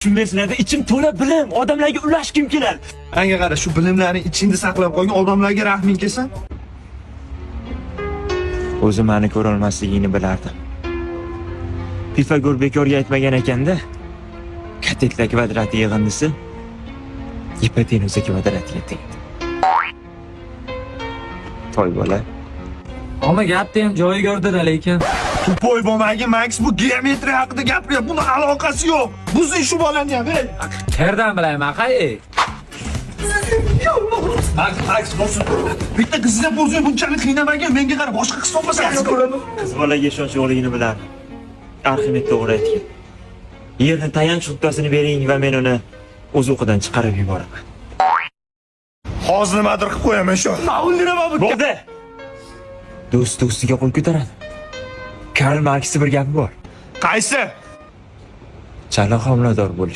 Tushunmaysizlarda, ichim to'la bilim, odamlarga ulashgim keladi. Anga qara, shu bilimlarni ichingda saqlab qolgan odamlarga rahming kelsa, O'zi meni ko'ra olmasligini bilardim. Pifagor bekorga aytmagan ekanda, katetlar kvadrati yig'indisi gipotenuza kvadratiga tengdi. Toy bola. Ammo gapni ham joyiga urdi lekin. tupoy bo'lmagin Max, bu geometriya haqida gapiryapti. Buni aloqasi yo'q. Buzing shu bolani ham, ey. Qayerdan bilayman, qay? Max, bo'lsin. Bitta qizga o'zing bunchalik qiynamagan, menga qara, boshqa qiz topmasa yaxshi ko'raman. Qiz bolaga ishonch yo'qligini bilardim. Arximet to'g'ri aytgan. Yerni tayanch nuqtasini bering va men uni o'z o'qidan chiqarib yuboraman. Hozir nimadir qilib qo'yaman shu. Ma'lumlar bu. Bo'ldi. Do'st do'stiga qo'l ko'taradi. Karl Marksning bir gapi bor. Qaysi? Chala homilador bo'lish